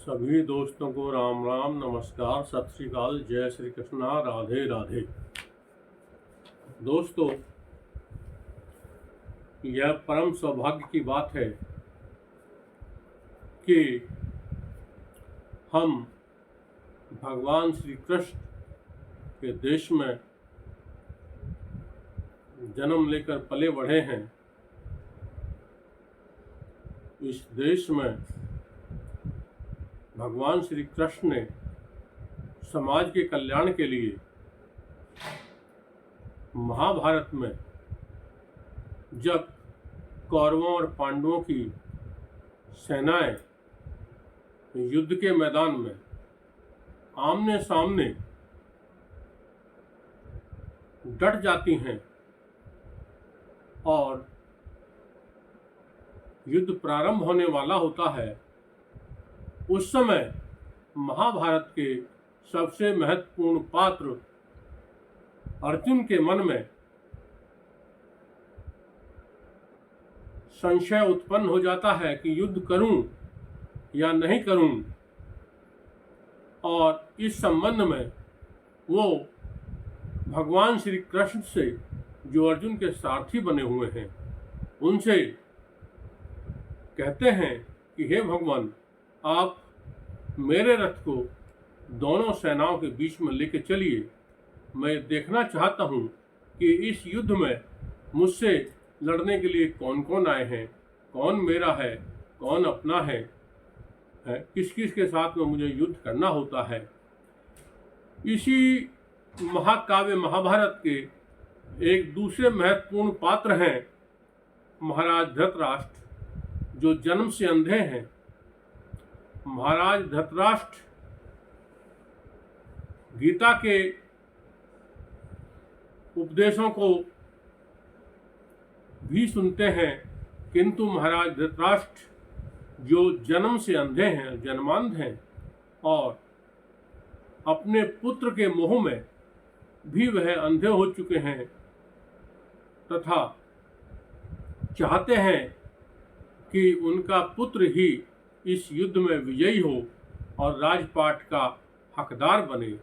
सभी दोस्तों को राम राम, नमस्कार, सत श्री अकाल, जय श्री कृष्णा, राधे राधे। दोस्तों, यह परम सौभाग्य की बात है कि हम भगवान श्री कृष्ण के देश में जन्म लेकर पले बढ़े हैं। इस देश में भगवान श्री कृष्ण ने समाज के कल्याण के लिए महाभारत में जब कौरवों और पांडवों की सेनाएं युद्ध के मैदान में आमने सामने डट जाती हैं और युद्ध प्रारंभ होने वाला होता है, उस समय महाभारत के सबसे महत्वपूर्ण पात्र अर्जुन के मन में संशय उत्पन्न हो जाता है कि युद्ध करूं या नहीं करूं। और इस संबंध में वो भगवान श्री कृष्ण से, जो अर्जुन के सारथी बने हुए हैं, उनसे कहते हैं कि हे भगवान, आप मेरे रथ को दोनों सेनाओं के बीच में लेके चलिए। मैं देखना चाहता हूँ कि इस युद्ध में मुझसे लड़ने के लिए कौन कौन आए हैं, कौन मेरा है, कौन अपना है, किस किस के साथ में मुझे युद्ध करना होता है। इसी महाकाव्य महाभारत के एक दूसरे महत्वपूर्ण पात्र हैं महाराज धृतराष्ट्र, जो जन्म से अंधे हैं। महाराज धृतराष्ट्र गीता के उपदेशों को भी सुनते हैं, किंतु महाराज धृतराष्ट्र जो जन्म से अंधे हैं, जन्मांध हैं, और अपने पुत्र के मोह में भी वह अंधे हो चुके हैं तथा चाहते हैं कि उनका पुत्र ही इस युद्ध में विजयी हो और राजपाट का हकदार बने।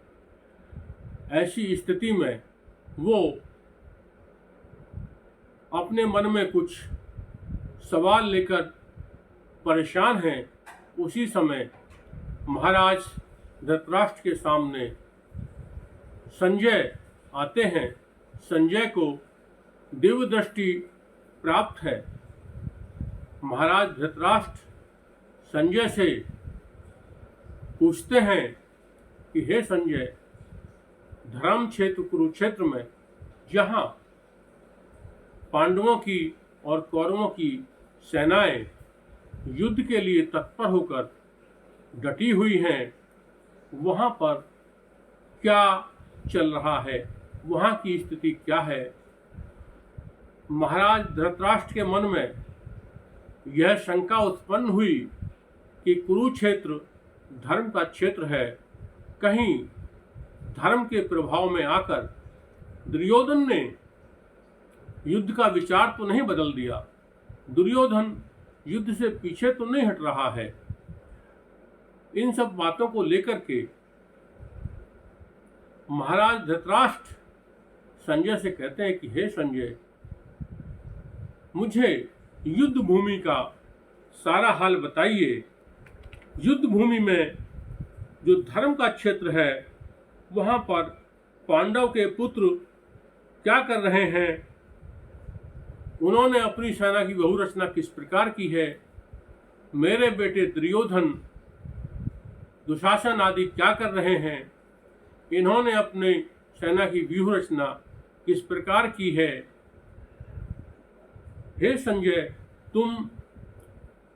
ऐसी स्थिति में वो अपने मन में कुछ सवाल लेकर परेशान हैं। उसी समय महाराज धृतराष्ट्र के सामने संजय आते हैं। संजय को दिव्य दृष्टि प्राप्त है। महाराज धृतराष्ट्र संजय से पूछते हैं कि हे संजय, धर्म क्षेत्र कुरुक्षेत्र में जहाँ पांडवों की और कौरवों की सेनाएं युद्ध के लिए तत्पर होकर डटी हुई हैं, वहाँ पर क्या चल रहा है, वहाँ की स्थिति क्या है। महाराज धृतराष्ट्र के मन में यह शंका उत्पन्न हुई कि कुरुक्षेत्र धर्म का क्षेत्र है, कहीं धर्म के प्रभाव में आकर दुर्योधन ने युद्ध का विचार तो नहीं बदल दिया, दुर्योधन युद्ध से पीछे तो नहीं हट रहा है। इन सब बातों को लेकर के महाराज धृतराष्ट्र संजय से कहते हैं कि हे संजय, मुझे युद्ध भूमि का सारा हाल बताइए। युद्ध भूमि में जो धर्म का क्षेत्र है, वहाँ पर पांडव के पुत्र क्या कर रहे हैं, उन्होंने अपनी सेना की व्यूहरचना किस प्रकार की है, मेरे बेटे दुर्योधन, दुशासन आदि क्या कर रहे हैं, इन्होंने अपने सेना की व्यूहरचना किस प्रकार की है। हे संजय, तुम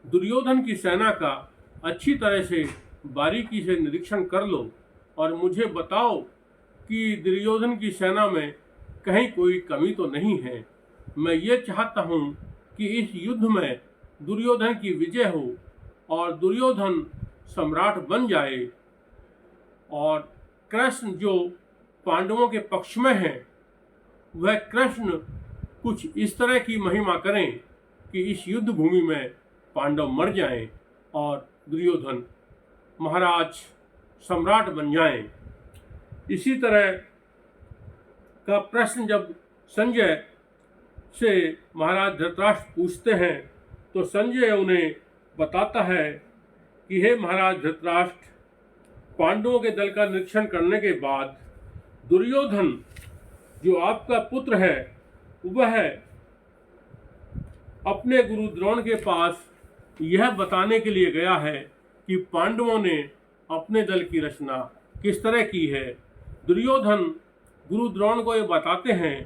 दुर्योधन की सेना का अच्छी तरह से बारीकी से निरीक्षण कर लो और मुझे बताओ कि दुर्योधन की सेना में कहीं कोई कमी तो नहीं है। मैं ये चाहता हूँ कि इस युद्ध में दुर्योधन की विजय हो और दुर्योधन सम्राट बन जाए और कृष्ण जो पांडवों के पक्ष में हैं, वह कृष्ण कुछ इस तरह की महिमा करें कि इस युद्ध भूमि में पांडव मर जाएं और दुर्योधन महाराज सम्राट बन जाएं। इसी तरह का प्रश्न जब संजय से महाराज धृतराष्ट्र पूछते हैं तो संजय उन्हें बताता है कि हे महाराज धृतराष्ट्र, पांडवों के दल का निरीक्षण करने के बाद दुर्योधन जो आपका पुत्र है वह अपने गुरु द्रोण के पास यह बताने के लिए गया है कि पांडवों ने अपने दल की रचना किस तरह की है। दुर्योधन गुरु द्रोण को ये बताते हैं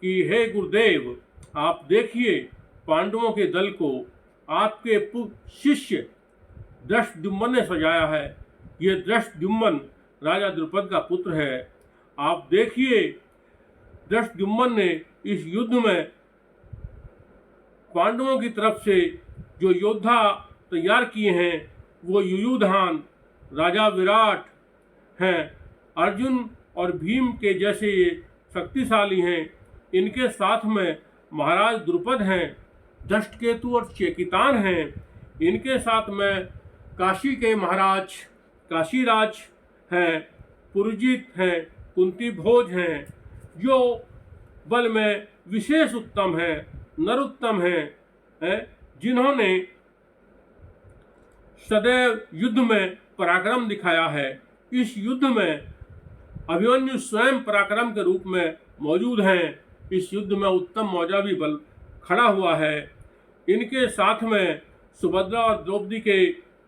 कि हे गुरुदेव, आप देखिए पांडवों के दल को आपके शिष्य धृष्टद्युम्न ने सजाया है। ये धृष्टद्युम्न राजा द्रुपद का पुत्र है। आप देखिए धृष्टद्युम्न ने इस युद्ध में पांडवों की तरफ से जो योद्धा तैयार किए हैं वो युयुधान, राजा विराट हैं, अर्जुन और भीम के जैसे ये शक्तिशाली हैं। इनके साथ में महाराज द्रुपद हैं, धृष्टकेतु और चेकितान हैं। इनके साथ में काशी के महाराज काशीराज हैं, पुरजित हैं, कुंती भोज हैं, जो बल में विशेष उत्तम हैं, नरोत्तम हैं, जिन्होंने सदैव युद्ध में पराक्रम दिखाया है। इस युद्ध में अभिमन्यु स्वयं पराक्रम के रूप में मौजूद हैं। इस युद्ध में उत्तम मौजावी बल खड़ा हुआ है। इनके साथ में सुभद्रा और द्रौपदी के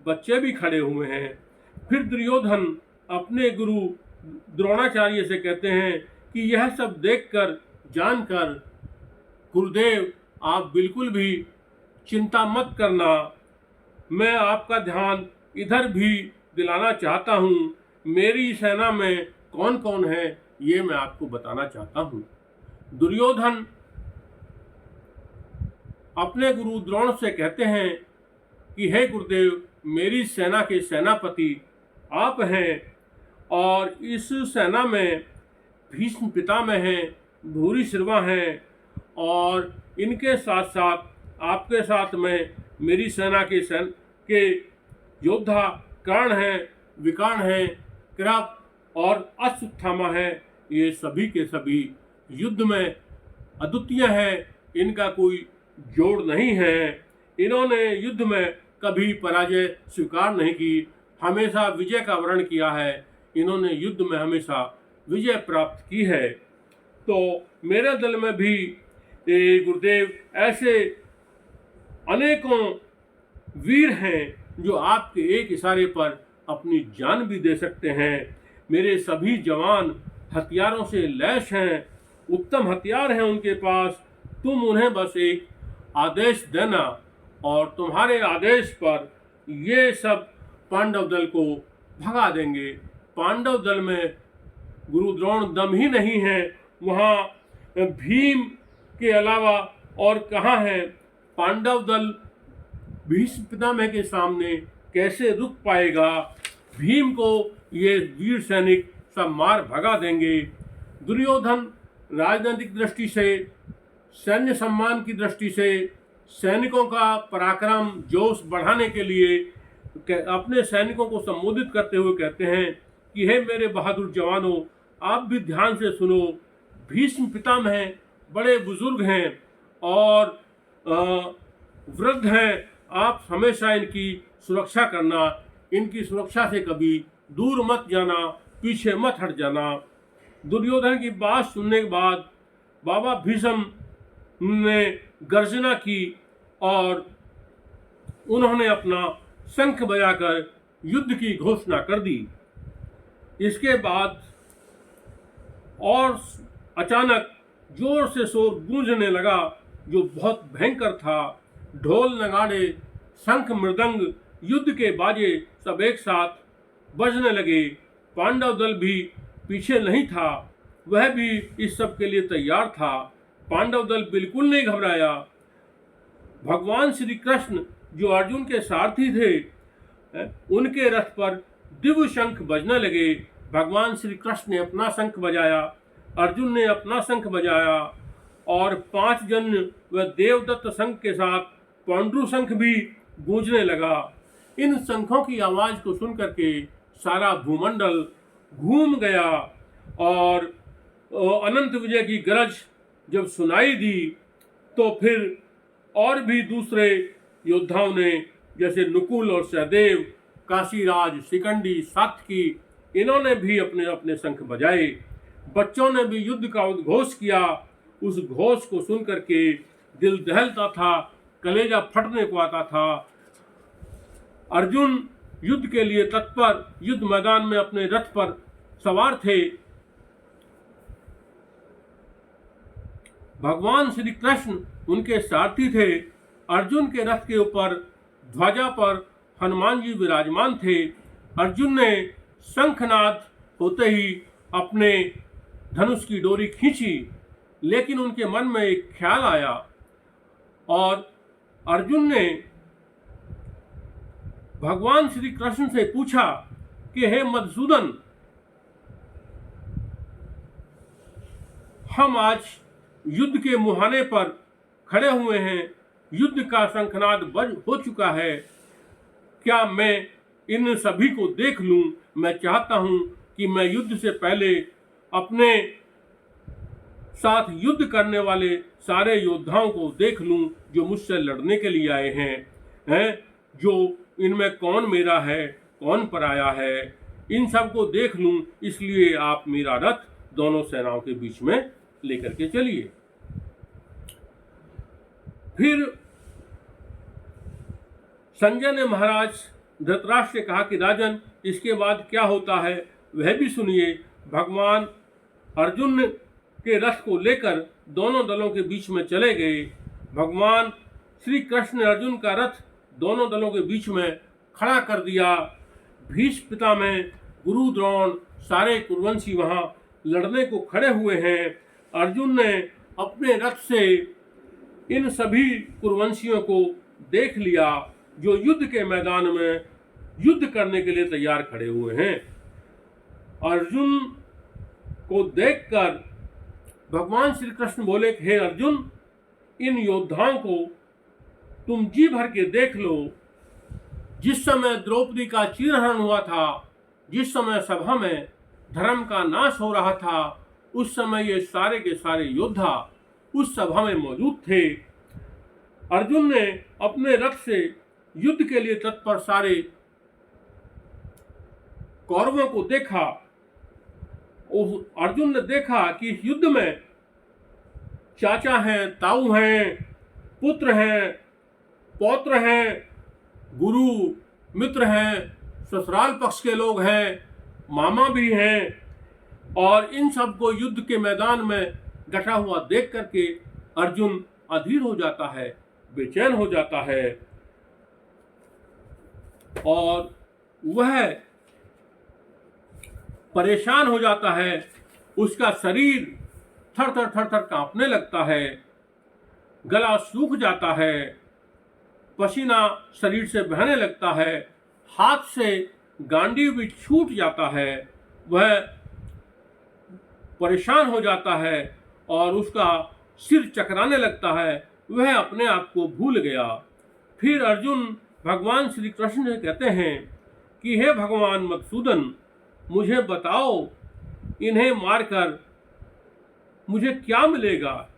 बच्चे भी खड़े हुए हैं। फिर दुर्योधन अपने गुरु द्रोणाचार्य से कहते हैं कि यह सब देखकर जानकर गुरुदेव आप बिल्कुल भी चिंता मत करना, मैं आपका ध्यान इधर भी दिलाना चाहता हूँ। मेरी सेना में कौन कौन है ये मैं आपको बताना चाहता हूँ। दुर्योधन अपने गुरु द्रोण से कहते हैं कि हे गुरुदेव, मेरी सेना के सेनापति आप हैं और इस सेना में भीष्म पितामह हैं, भूरिश्रवा हैं और इनके साथ साथ आपके साथ में मेरी सेना के योद्धा कर्ण हैं, विकर्ण हैं, कृप और अश्वत्थामा हैं। ये सभी के सभी युद्ध में अद्वितीय हैं, इनका कोई जोड़ नहीं है। इन्होंने युद्ध में कभी पराजय स्वीकार नहीं की, हमेशा विजय का वर्ण किया है। इन्होंने युद्ध में हमेशा विजय प्राप्त की है। तो मेरे दल में भी गुरुदेव ऐसे अनेकों वीर हैं जो आपके एक इशारे पर अपनी जान भी दे सकते हैं। मेरे सभी जवान हथियारों से लैस हैं, उत्तम हथियार हैं उनके पास। तुम उन्हें बस एक आदेश देना और तुम्हारे आदेश पर ये सब पांडव दल को भगा देंगे। पांडव दल में गुरु द्रोण दम ही नहीं है, वहाँ भीम के अलावा और कहाँ है। पांडव दल भीष्म पितामह के सामने कैसे रुक पाएगा। भीम को ये वीर सैनिक सब मार भगा देंगे। दुर्योधन राजनीतिक दृष्टि से, सैन्य सम्मान की दृष्टि से, सैनिकों का पराक्रम जोश बढ़ाने के लिए अपने सैनिकों को संबोधित करते हुए कहते हैं कि हे मेरे बहादुर जवानों, आप भी ध्यान से सुनो। भीष्म पितामह बड़े बुजुर्ग हैं और वृद्ध हैं, आप हमेशा इनकी सुरक्षा करना, इनकी सुरक्षा से कभी दूर मत जाना, पीछे मत हट जाना। दुर्योधन की बात सुनने के बाद बाबा भीष्म ने गर्जना की और उन्होंने अपना शंख बजाकर युद्ध की घोषणा कर दी। इसके बाद और अचानक जोर से शोर गूंजने लगा जो बहुत भयंकर था। ढोल नगाड़े, शंख मृदंग, युद्ध के बाजे सब एक साथ बजने लगे। पांडव दल भी पीछे नहीं था, वह भी इस सब के लिए तैयार था। पांडव दल बिल्कुल नहीं घबराया। भगवान श्री कृष्ण जो अर्जुन के सारथी थे, उनके रथ पर दिव्य शंख बजने लगे। भगवान श्री कृष्ण ने अपना शंख बजाया, अर्जुन ने अपना शंख बजाया और 5 जन व देवदत्त शंख के साथ पांडु शंख भी गूंजने लगा। इन शंखों की आवाज को सुनकर के सारा भूमंडल घूम गया और अनंत विजय की गरज जब सुनाई दी तो फिर और भी दूसरे योद्धाओं ने, जैसे नकुल और सहदेव, काशीराज, शिखंडी, सात्यकी, इन्होंने भी अपने अपने शंख बजाए। बच्चों ने भी युद्ध का उद्घोष किया। उस घोष को सुनकर के दिल दहलता था, कलेजा फटने को आता था। अर्जुन युद्ध के लिए तत्पर युद्ध मैदान में अपने रथ पर सवार थे। भगवान श्री कृष्ण उनके सारथी थे। अर्जुन के रथ के ऊपर ध्वजा पर हनुमान जी विराजमान थे। अर्जुन ने शंखनाद होते ही अपने धनुष की डोरी खींची, लेकिन उनके मन में एक ख्याल आया और अर्जुन ने भगवान श्री कृष्ण से पूछा कि हे मधुसूदन, हम आज युद्ध के मुहाने पर खड़े हुए हैं, युद्ध का शंखनाद बज हो चुका है, क्या मैं इन सभी को देख लूं? मैं चाहता हूं कि मैं युद्ध से पहले अपने साथ युद्ध करने वाले सारे योद्धाओं को देख लूं जो मुझसे लड़ने के लिए आए हैं, जो इनमें कौन मेरा है, कौन पराया है, इन सब को देख लूं। इसलिए आप मेरा रथ दोनों सेनाओं के बीच में लेकर के चलिए। फिर संजय ने महाराज धृतराष्ट्र से कहा कि राजन, इसके बाद क्या होता है वह भी सुनिए। भगवान अर्जुन के रथ को लेकर दोनों दलों के बीच में चले गए। भगवान श्री कृष्ण ने अर्जुन का रथ दोनों दलों के बीच में खड़ा कर दिया। भीष्म पितामह, गुरु द्रोण, सारे कुरुवंशी वहां लड़ने को खड़े हुए हैं। अर्जुन ने अपने रथ से इन सभी कुरुवंशियों को देख लिया जो युद्ध के मैदान में युद्ध करने के लिए तैयार खड़े हुए हैं। अर्जुन को देखकर भगवान श्री कृष्ण बोले, हे अर्जुन, इन योद्धाओं को तुम जी भर के देख लो। जिस समय द्रौपदी का चीरहरण हुआ था, जिस समय सभा में धर्म का नाश हो रहा था, उस समय ये सारे के सारे योद्धा उस सभा में मौजूद थे। अर्जुन ने अपने रथ से युद्ध के लिए तत्पर सारे कौरवों को देखा। अर्जुन ने देखा कि इस युद्ध में चाचा हैं, ताऊ हैं, पुत्र हैं, पौत्र हैं, गुरु मित्र हैं, ससुराल पक्ष के लोग हैं, मामा भी हैं, और इन सब को युद्ध के मैदान में डटा हुआ देख करके अर्जुन अधीर हो जाता है, बेचैन हो जाता है और वह परेशान हो जाता है। उसका शरीर थर थर थर थर कांपने लगता है, गला सूख जाता है, पसीना शरीर से बहने लगता है, हाथ से गांडीव भी छूट जाता है। वह परेशान हो जाता है और उसका सिर चकराने लगता है। वह अपने आप को भूल गया। फिर अर्जुन भगवान श्री कृष्ण से कहते हैं कि हे भगवान मधुसूदन, मुझे बताओ, इन्हें मारकर मुझे क्या मिलेगा?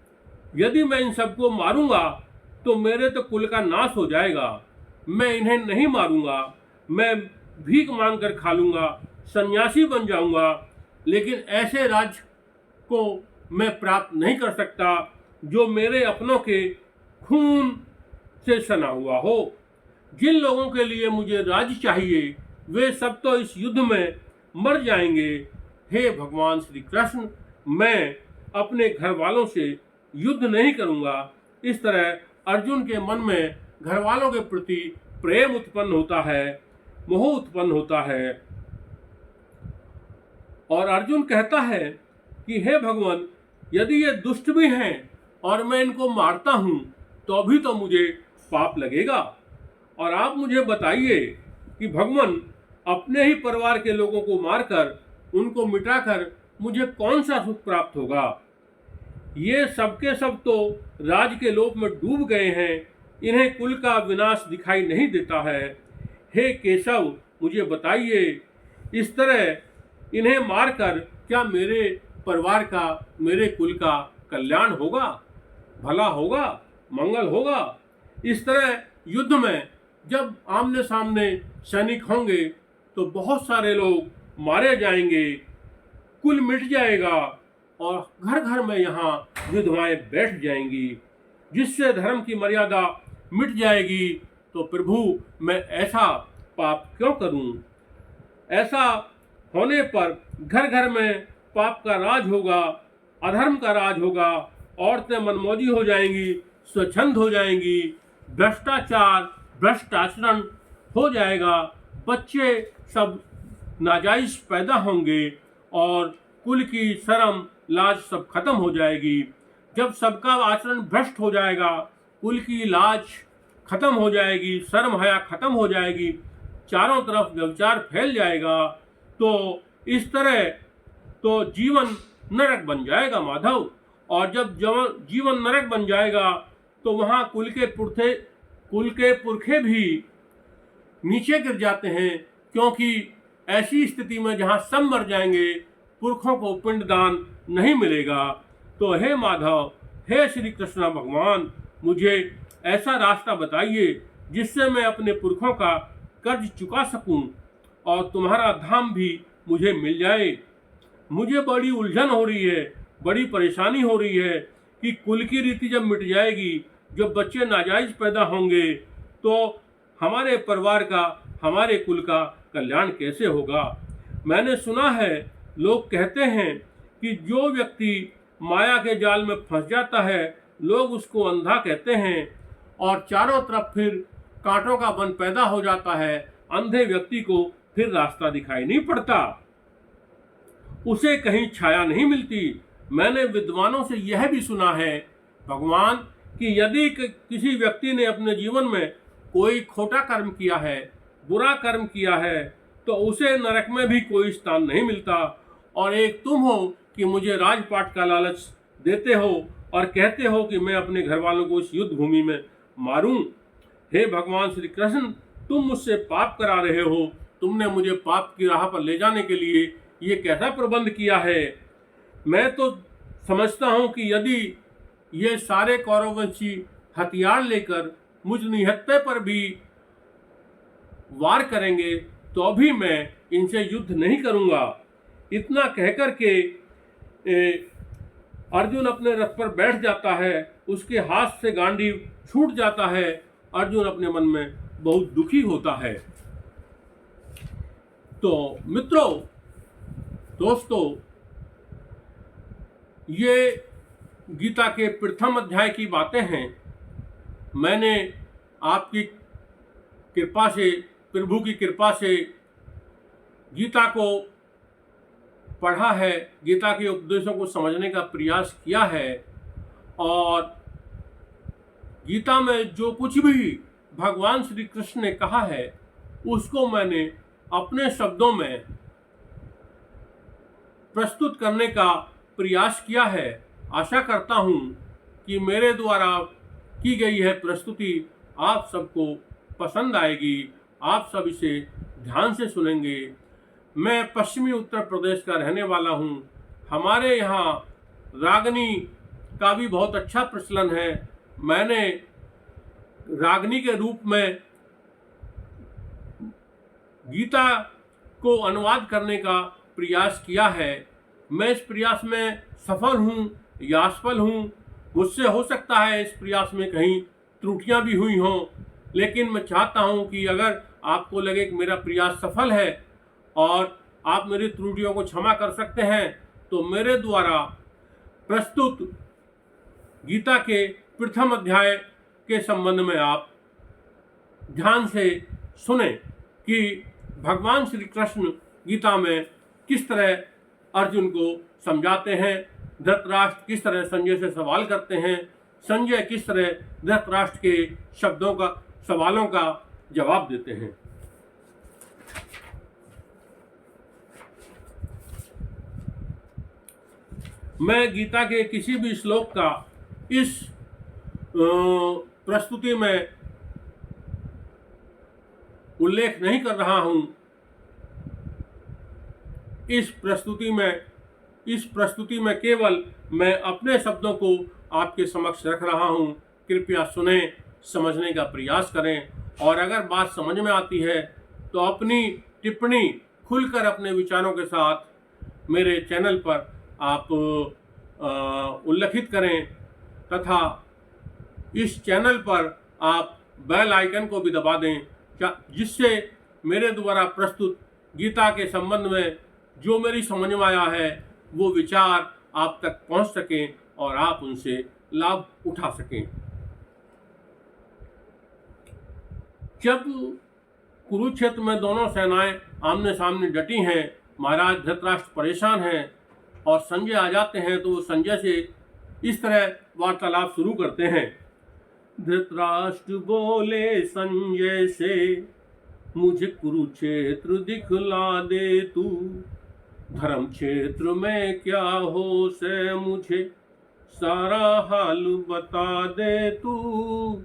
यदि मैं इन सबको मारूंगा तो मेरे तो कुल का नाश हो जाएगा। मैं इन्हें नहीं मारूंगा, मैं भीख मांग कर खा लूंगा, सन्यासी बन जाऊंगा, लेकिन ऐसे राज्य को मैं प्राप्त नहीं कर सकता जो मेरे अपनों के खून से सना हुआ हो। जिन लोगों के लिए मुझे राज्य चाहिए वे सब तो इस युद्ध में मर जाएंगे। हे भगवान श्री कृष्ण, मैं अपने घर वालों से युद्ध नहीं करूंगा। इस तरह अर्जुन के मन में घर वालों के प्रति प्रेम उत्पन्न होता है, मोह उत्पन्न होता है और अर्जुन कहता है कि हे भगवान, यदि ये दुष्ट भी हैं और मैं इनको मारता हूं तो भी तो मुझे पाप लगेगा। और आप मुझे बताइए कि भगवान, अपने ही परिवार के लोगों को मारकर उनको मिटाकर मुझे कौन सा सुख प्राप्त होगा? ये सबके सब तो राज के लोभ में डूब गए हैं, इन्हें कुल का विनाश दिखाई नहीं देता है। हे केशव मुझे बताइए, इस तरह इन्हें मारकर क्या मेरे परिवार का, मेरे कुल का कल्याण होगा, भला होगा, मंगल होगा? इस तरह युद्ध में जब आमने सामने सैनिक होंगे तो बहुत सारे लोग मारे जाएंगे, कुल मिट जाएगा और घर घर में यहाँ विधवाएं बैठ जाएंगी, जिससे धर्म की मर्यादा मिट जाएगी। तो प्रभु मैं ऐसा पाप क्यों करूं? ऐसा होने पर घर घर में पाप का राज होगा, अधर्म का राज होगा, औरतें मनमौजी हो जाएंगी, स्वच्छंद हो जाएंगी, भ्रष्टाचार, भ्रष्ट आचरण हो जाएगा, बच्चे सब नाजायज पैदा होंगे और कुल की शर्म लाज सब खत्म हो जाएगी। जब सबका आचरण भ्रष्ट हो जाएगा, कुल की लाज खत्म हो जाएगी, शर्म हया खत्म हो जाएगी, चारों तरफ व्यभिचार फैल जाएगा, तो इस तरह तो जीवन नरक बन जाएगा माधव। और जब जीवन नरक बन जाएगा तो वहाँ कुल के पुरखे भी नीचे गिर जाते हैं, क्योंकि ऐसी स्थिति में जहाँ सब मर जाएंगे, पुरखों को पिंडदान नहीं मिलेगा। तो हे माधव, हे श्री कृष्ण भगवान, मुझे ऐसा रास्ता बताइए जिससे मैं अपने पुरखों का कर्ज चुका सकूं और तुम्हारा धाम भी मुझे मिल जाए। मुझे बड़ी उलझन हो रही है, बड़ी परेशानी हो रही है कि कुल की रीति जब मिट जाएगी, जब बच्चे नाजायज पैदा होंगे, तो हमारे परिवार का, हमारे कुल का कल्याण कैसे होगा? मैंने सुना है, लोग कहते हैं कि जो व्यक्ति माया के जाल में फंस जाता है, लोग उसको अंधा कहते हैं और चारों तरफ फिर कांटों का वन पैदा हो जाता है। अंधे व्यक्ति को फिर रास्ता दिखाई नहीं पड़ता, उसे कहीं छाया नहीं मिलती। मैंने विद्वानों से यह भी सुना है भगवान कि यदि किसी व्यक्ति ने अपने जीवन में कोई खोटा कर्म किया है, बुरा कर्म किया है, तो उसे नरक में भी कोई स्थान नहीं मिलता। और एक तुम हो कि मुझे राजपाट का लालच देते हो और कहते हो कि मैं अपने घर वालों को इस युद्ध भूमि में मारूं। हे भगवान श्री कृष्ण, तुम मुझसे पाप करा रहे हो, तुमने मुझे पाप की राह पर ले जाने के लिए ये कैसा प्रबंध किया है? मैं तो समझता हूँ कि यदि ये सारे कौरववंशी हथियार लेकर मुझ निहत्थे पर भी वार करेंगे तो भी मैं इनसे युद्ध नहीं करूँगा। इतना कहकर के अर्जुन अपने रथ पर बैठ जाता है, उसके हाथ से गांडीव छूट जाता है। अर्जुन अपने मन में बहुत दुखी होता है। तो मित्रों, दोस्तों, ये गीता के प्रथम अध्याय की बातें हैं। मैंने आपकी कृपा से, प्रभु की कृपा से गीता को पढ़ा है, गीता के उपदेशों को समझने का प्रयास किया है और गीता में जो कुछ भी भगवान श्री कृष्ण ने कहा है उसको मैंने अपने शब्दों में प्रस्तुत करने का प्रयास किया है। आशा करता हूँ कि मेरे द्वारा की गई है प्रस्तुति आप सबको पसंद आएगी, आप सब इसे ध्यान से सुनेंगे। मैं पश्चिमी उत्तर प्रदेश का रहने वाला हूँ। हमारे यहाँ रागनी का भी बहुत अच्छा प्रचलन है। मैंने रागनी के रूप में गीता को अनुवाद करने का प्रयास किया है। मैं इस प्रयास में सफल हूँ या असफल हूँ, मुझसे हो सकता है इस प्रयास में कहीं त्रुटियां भी हुई हों, लेकिन मैं चाहता हूँ कि अगर आपको लगे कि मेरा प्रयास सफल है और आप मेरी त्रुटियों को क्षमा कर सकते हैं, तो मेरे द्वारा प्रस्तुत गीता के प्रथम अध्याय के संबंध में आप ध्यान से सुने कि भगवान श्री कृष्ण गीता में किस तरह अर्जुन को समझाते हैं, धृतराष्ट्र किस तरह संजय से सवाल करते हैं, संजय किस तरह धृतराष्ट्र के सवालों का जवाब देते हैं। मैं गीता के किसी भी श्लोक का इस प्रस्तुति में उल्लेख नहीं कर रहा हूं। इस प्रस्तुति में केवल मैं अपने शब्दों को आपके समक्ष रख रहा हूं। कृपया सुने, समझने का प्रयास करें, और अगर बात समझ में आती है तो अपनी टिप्पणी खुलकर अपने विचारों के साथ मेरे चैनल पर आप उल्लेखित करें, तथा इस चैनल पर आप बेल आइकन को भी दबा दें, जिससे मेरे द्वारा प्रस्तुत गीता के संबंध में जो मेरी समझ में आया है वो विचार आप तक पहुंच सकें और आप उनसे लाभ उठा सकें। जब कुरुक्षेत्र में दोनों सेनाएं आमने सामने डटी हैं, महाराज धृतराष्ट्र परेशान हैं और संजय आ जाते हैं, तो वो संजय से इस तरह वार्तालाप शुरू करते हैं। धृतराष्ट्र बोले संजय से, मुझे कुरुक्षेत्र दिखला दे तू, धर्म क्षेत्र में क्या हो से मुझे सारा हाल बता दे तू।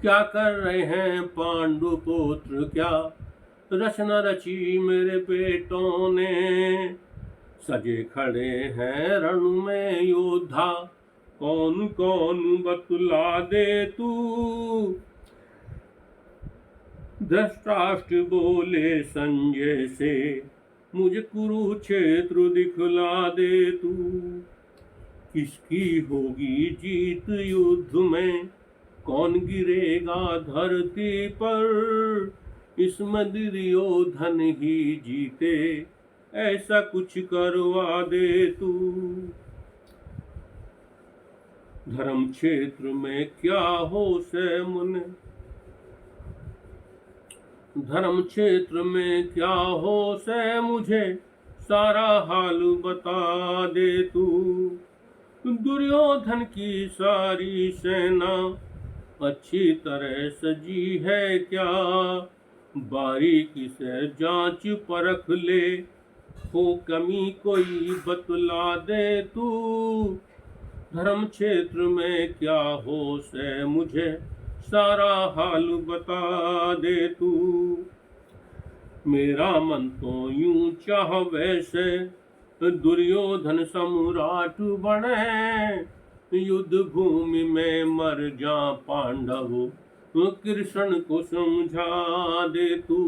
क्या कर रहे हैं पांडु पुत्र, क्या रचना रची मेरे बेटों ने, सजे खड़े हैं रण में योद्धा, कौन कौन बतला दे तू। धृतराष्ट्र बोले संजय से, मुझे कुरुक्षेत्र दिखला दे तू, किसकी होगी जीत युद्ध में, कौन गिरेगा धरती पर, इसमें दुर्योधन ही जीते, ऐसा कुछ करवा दे तू। धर्म क्षेत्र में क्या हो से मुने, धर्म क्षेत्र में क्या हो से मुझे सारा हाल बता दे तू। दुर्योधन की सारी सेना अच्छी तरह सजी है क्या, बारीकी से जांच परख ले, हो कमी कोई बतला दे तू। धर्म क्षेत्र में क्या हो से मुझे सारा हाल बता दे तू। मेरा मन तो यूं चाह वैसे, दुर्योधन सम्राट बने, युद्ध भूमि में मर जा पांडव, कृष्ण को समझा दे तू।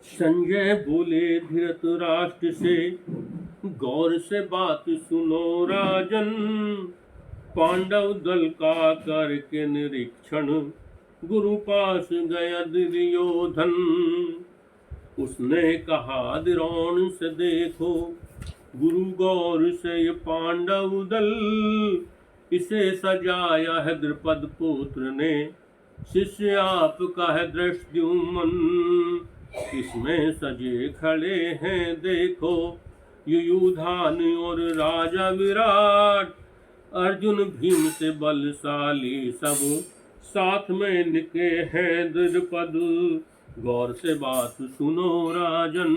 संजय बोले धृतराष्ट्र से, गौर से बात सुनो राजन, पांडव दल का करके निरीक्षण, गुरु पास गया दुर्योधन। उसने कहा द्रोण से देखो, गुरु गौर से ये पांडव दल, इसे सजाया है द्रुपद पुत्र ने, शिष्य आपका है धृष्टद्युम्न। इसमें सजे खड़े हैं देखो, युयुधान और राजा विराट, अर्जुन भीम से बलशाली सब, साथ में निके हैं द्रुपद। गौर से बात सुनो राजन,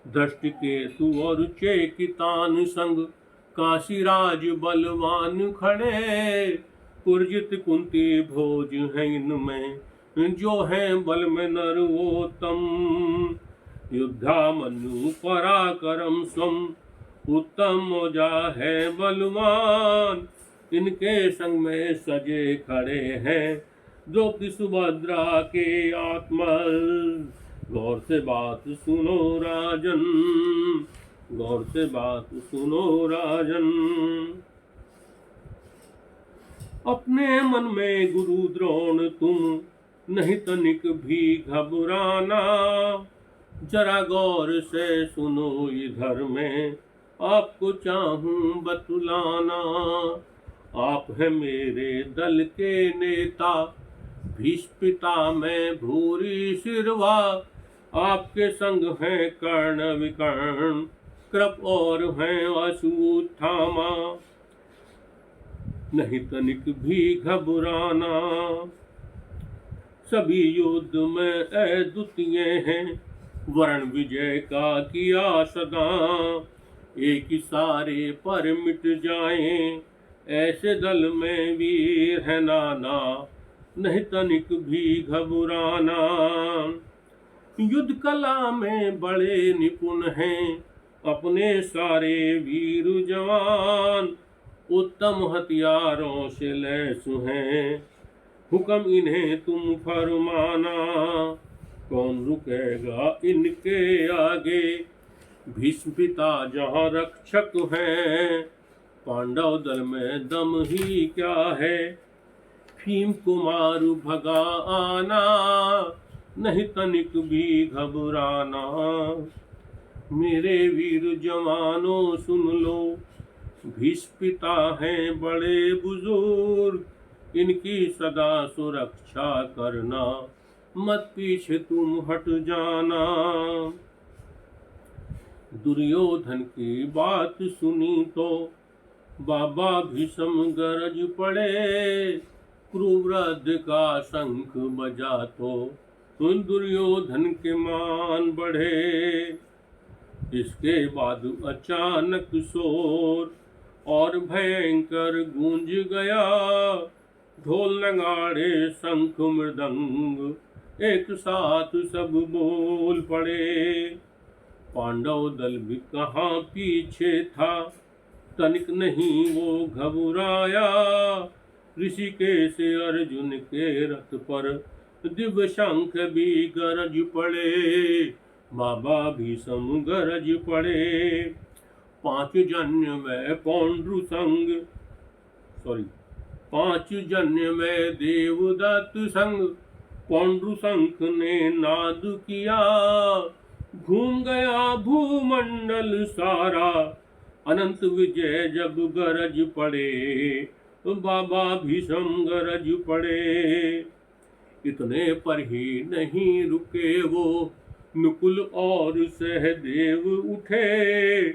दृष्टिकेतु और चेकितान संग, काशीराज बलवान खड़े, कुरजित कुंती भोज हैं इनमें, जो हैं बल में नरोत्तम। युद्धामन्यु पराक्रम स्वम, उत्तम ओजा है बलवान, इनके संग में सजे खड़े हैं द्रौपदी सुभद्रा के आत्मा। गौर से बात सुनो राजन, गौर से बात सुनो राजन। अपने मन में गुरु द्रोण तुम, नहीं तनिक भी घबराना, जरा गौर से सुनो इधर में, आपको चाहूं बतलाना। आप है मेरे दल के नेता, भीष्म पिता में भूरी शिरवा, आपके संग हैं कर्ण विकर्ण, कृप और हैं अश्वत्थामा। नहीं तनिक भी घबराना, सभी युद्ध में अद्वितीय हैं, वर्ण विजय का किया सदा, एक ही सारे पर मिट जाएं, ऐसे दल में वीर है नाना, नहीं तनिक भी घबराना। युद्ध कला में बड़े निपुण हैं अपने सारे वीर जवान, उत्तम हथियारों से लैस हैं, हुक्म इन्हें तुम फरमाना। कौन रुकेगा इनके आगे, भीष्म पिता जहाँ रक्षक हैं, पांडव दल में दम ही क्या है, भीम कुमार भगा आना, नहीं तनिक भी घबराना। मेरे वीर जवानों सुन लो, भीष्म पिता हैं बड़े बुजुर्ग, इनकी सदा सुरक्षा करना, मत पीछे तुम हट जाना। दुर्योधन की बात सुनी तो बाबा भीष्म गरज पड़े, क्रूरवृद्ध का शंख बजा तो दुर्योधन के मान बढ़े। इसके बाद अचानक शोर और भयंकर गूंज गया, ढोल नगाड़े शंख मृदंग एक साथ सब बोल पड़े। पांडव दल भी कहाँ पीछे था, तनिक नहीं वो घबराया, ऋषिकेश अर्जुन के रथ पर दिव्य शंख भी गरज पड़े, बाबा भीष्म गरज पड़े। पांच जन्य में पौंड्रु संग, पांच जन्य में देवदत्त संग, पौंड्रु शंख ने नाद किया, घूम गया भूमंडल सारा, अनंत विजय जब गरज पड़े, बाबा भीष्म गरज पड़े। इतने पर ही नहीं रुके वो, नुकुल और सहदेव उठे,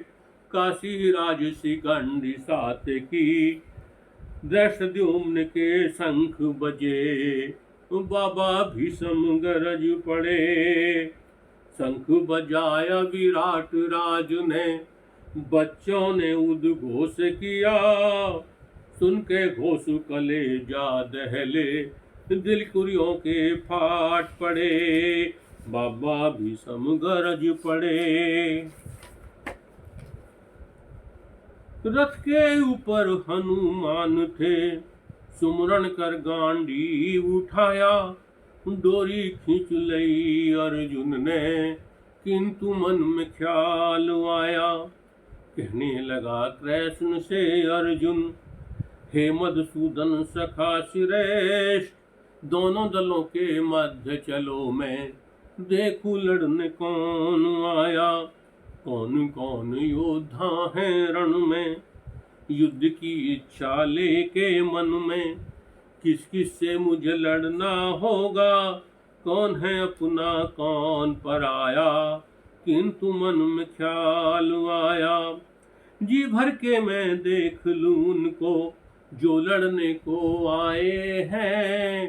काशी राज शिखंडी सात्यकी, धृष्टद्युम्न के शंख बजे, बाबा भीष्म गरज पड़े। शंख बजाया विराट राज ने, बच्चों ने उद्घोष किया, सुन के घोष कलेजा दहले, दिल कुरियों के फाट पड़े, बाबा भीष्म गरज पड़े। रथ के ऊपर हनुमान थे, सुमरन कर गांडी उठाया, डोरी खींच लई अर्जुन ने, किंतु मन में ख्याल आया, कहने लगा कृष्ण से अर्जुन, हे मधुसूदन सखा श्रेष्ठ, दोनों दलों के मध्य चलो, मैं देखूं लड़ने कौन आया, कौन कौन योद्धा है रण में, युद्ध की इच्छा लेके मन में, किस किस से मुझे लड़ना होगा, कौन है अपना कौन पराया, किंतु मन में ख्याल आया, जी भर के मैं देख लूं उनको, जो लड़ने को आए हैं,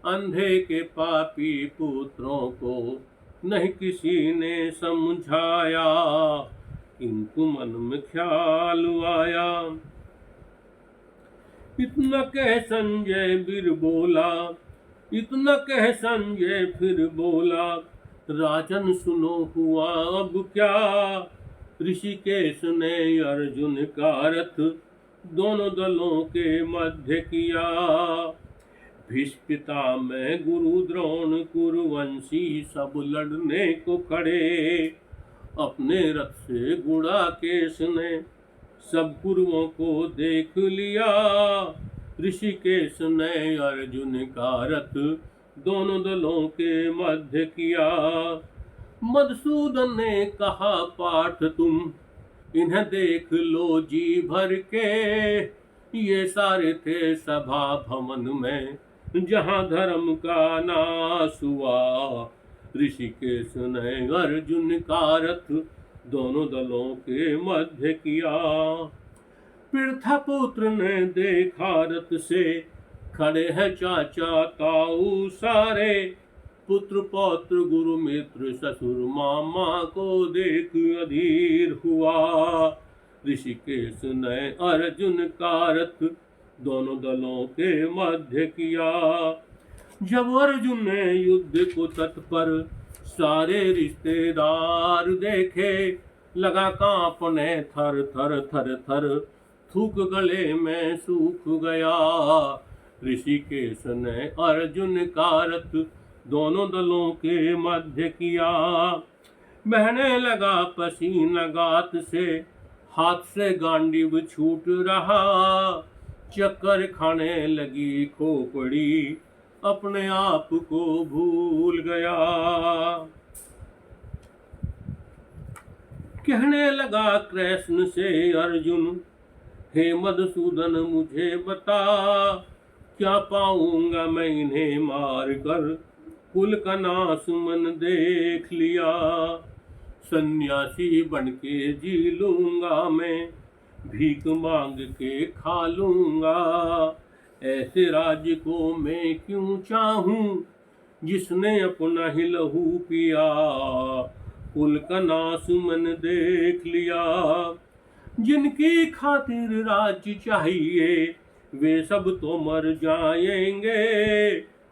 अंधे के पापी पुत्रों को नहीं किसी ने समझाया, किंतु मन में ख्याल आया। इतना कह संजय फिर बोला, इतना कह संजय फिर बोला, राजन सुनो हुआ अब क्या, ऋषिकेश ने अर्जुन का रथ दोनों दलों के मध्य किया, भीष्म पिता में गुरु द्रोण कुरुवंशी सब लड़ने को खड़े, अपने रथ से गुड़ाकेश ने सब कुरुओं को देख लिया, ऋषिकेश ने अर्जुन का रथ दोनों दलों के मध्य किया। मधुसूदन ने कहा पाठ तुम इन्हें देख लो जी भर के, ये सारे थे सभा भवन में जहाँ धर्म का नाश हुआ, ऋषिकेश ने अर्जुन का रथ दोनों दलों के मध्य किया। पृथपुत्र ने देखा रथ से खड़े हैं चाचा ताऊ सारे, पुत्र पौत्र गुरु मित्र ससुर मामा को देख अधीर हुआ, ऋषिकेश ने अर्जुन का रथ दोनों दलों के मध्य किया। जब अर्जुन ने युद्ध को तत्पर सारे रिश्तेदार देखे, लगा कांपने थर थर थर थर, थूक गले में सूख गया। ऋषिकेश ने अर्जुन का रथ दोनों दलों के मध्य किया। बहने लगा पसीना गात से, हाथ से गांडीव छूट रहा। चक्कर खाने लगी खोपड़ी, अपने आप को भूल गया। कहने लगा कृष्ण से अर्जुन, हे मधुसूदन मुझे बता, क्या पाऊंगा मैं इन्हें मार कर, कुल का नाश मन देख लिया। सन्यासी बन के जी लूंगा मैं, भीख मांग के खा लूंगा। ऐसे राज्य को मैं क्यों चाहूं, जिसने अपना ही लहू पिया, कुल का नाश मन देख लिया। जिनकी खातिर राज्य चाहिए, वे सब तो मर जाएंगे।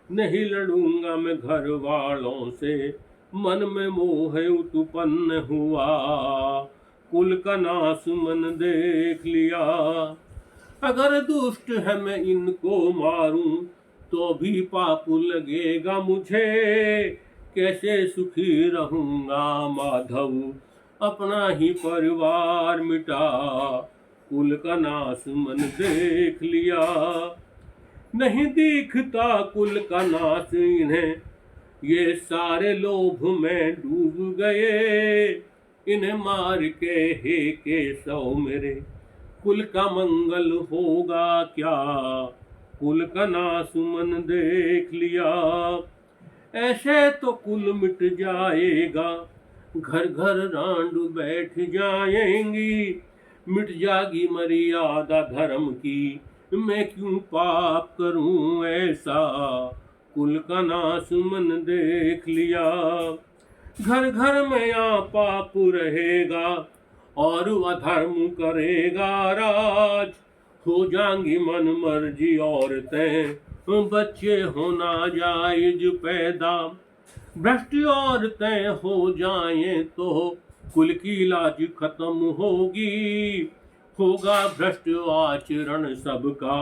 नहीं लड़ूंगा मैं घर वालों से, मन में मोह उत्पन्न हुआ, कुल का नाश मन देख लिया। अगर दुष्ट है मैं इनको मारूं, तो भी पाप लगेगा मुझे। कैसे सुखी रहूंगा माधव, अपना ही परिवार मिटा, कुल का नाश मन देख लिया। नहीं दिखता कुल का नाश इन्हें, ये सारे लोभ में डूब गए। इन्हें मार के हे केशव मेरे, कुल का मंगल होगा क्या, कुल का नाश मन देख लिया। ऐसे तो कुल मिट जाएगा, घर घर रांड बैठ जाएंगी। मिट जागी मर्यादा धर्म की, मैं क्यों पाप करूं ऐसा, कुल का नाश मन देख लिया। घर घर में यहाँ पाप रहेगा, और अधर्म करेगा राज। हो जाएंगी मन मर्जी औरतें, बच्चे होना जायज पैदा। भ्रष्ट औरतें हो जाएं तो कुल की लाज खत्म होगी। होगा भ्रष्ट आचरण सबका,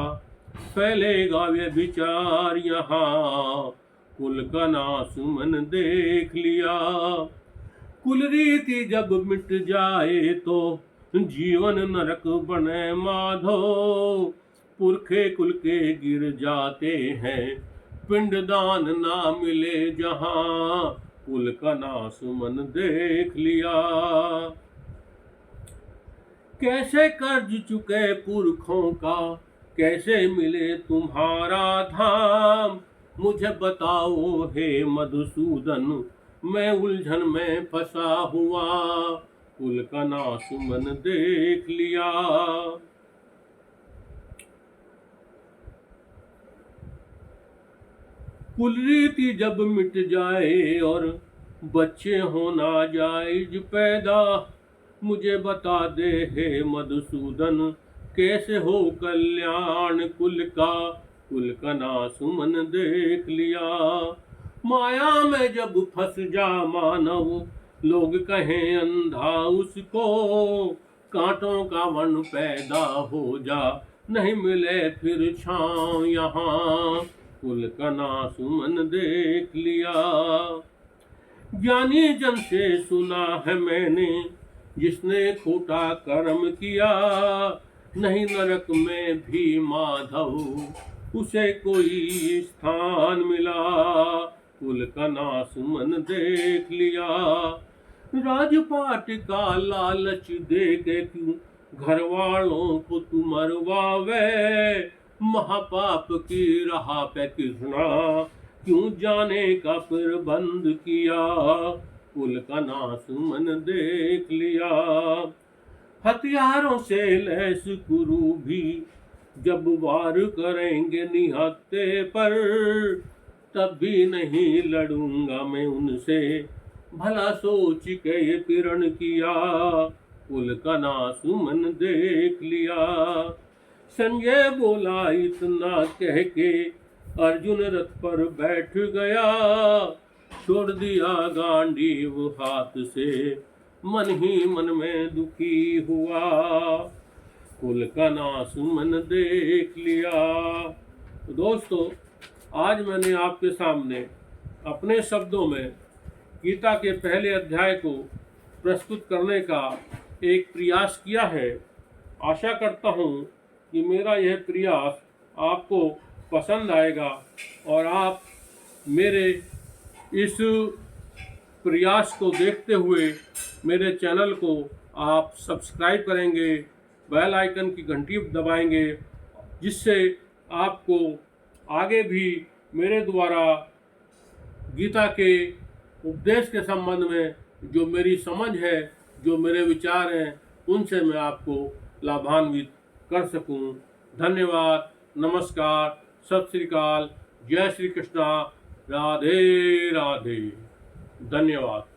फैलेगा व्यभिचार यहाँ, कुल का नाश मन देख लिया। कुल रीति जब मिट जाए तो जीवन नरक बने माधो। पुरखे कुल के गिर जाते हैं, पिंडदान ना मिले जहां, कुल का नाश मन देख लिया। कैसे कर्ज चुके पुरखों का, कैसे मिले तुम्हारा धाम। मुझे बताओ हे मधुसूदन, मैं उलझन में फंसा हुआ, कुल का नाश मन देख लिया। कुल रीति जब मिट जाए और बच्चे होना जायज पैदा। मुझे बता दे हे मधुसूदन, कैसे हो कल्याण कुल का नाश मन देख लिया। माया में जब फंस जा मानव, लोग कहें अंधा उसको। कांटों का वन पैदा हो जा, नहीं मिले फिर छांव यहाँ, कुल का नाश मन देख लिया। ज्ञानी जन से सुना है मैंने, जिसने खोटा कर्म किया, नहीं नरक में भी माधव उसे कोई स्थान मिला, कुल का नाश मन देख लिया। राजपाट का लालच दे के क्यों घर वालों को तू मरवावे। महापाप की राह पे कृष्णा क्यों जाने का प्रबंध किया, कुल का नाश मन देख लिया। हथियारों से लैस कुरु भी जब वार करेंगे निहत्थे पर, तब भी नहीं लड़ूंगा मैं उनसे, भला सोच के ये प्रण किया, कुल का नासुमन देख लिया। संजय बोला इतना कह के अर्जुन रथ पर बैठ गया। छोड़ दिया गांडीव हाथ से, मन ही मन में दुखी हुआ। कुल का नासुमन देख लिया। तो दोस्तों, आज मैंने आपके सामने अपने शब्दों में गीता के पहले अध्याय को प्रस्तुत करने का एक प्रयास किया है। आशा करता हूँ कि मेरा यह प्रयास आपको पसंद आएगा और आप मेरे इस प्रयास को देखते हुए मेरे चैनल को आप सब्सक्राइब करेंगे, बेल आइकन की घंटी दबाएंगे, जिससे आपको आगे भी मेरे द्वारा गीता के उपदेश के संबंध में जो मेरी समझ है, जो मेरे विचार हैं, उनसे मैं आपको लाभान्वित कर सकूं। धन्यवाद, नमस्कार, सत श्री अकाल, जय श्री कृष्णा, राधे राधे। धन्यवाद।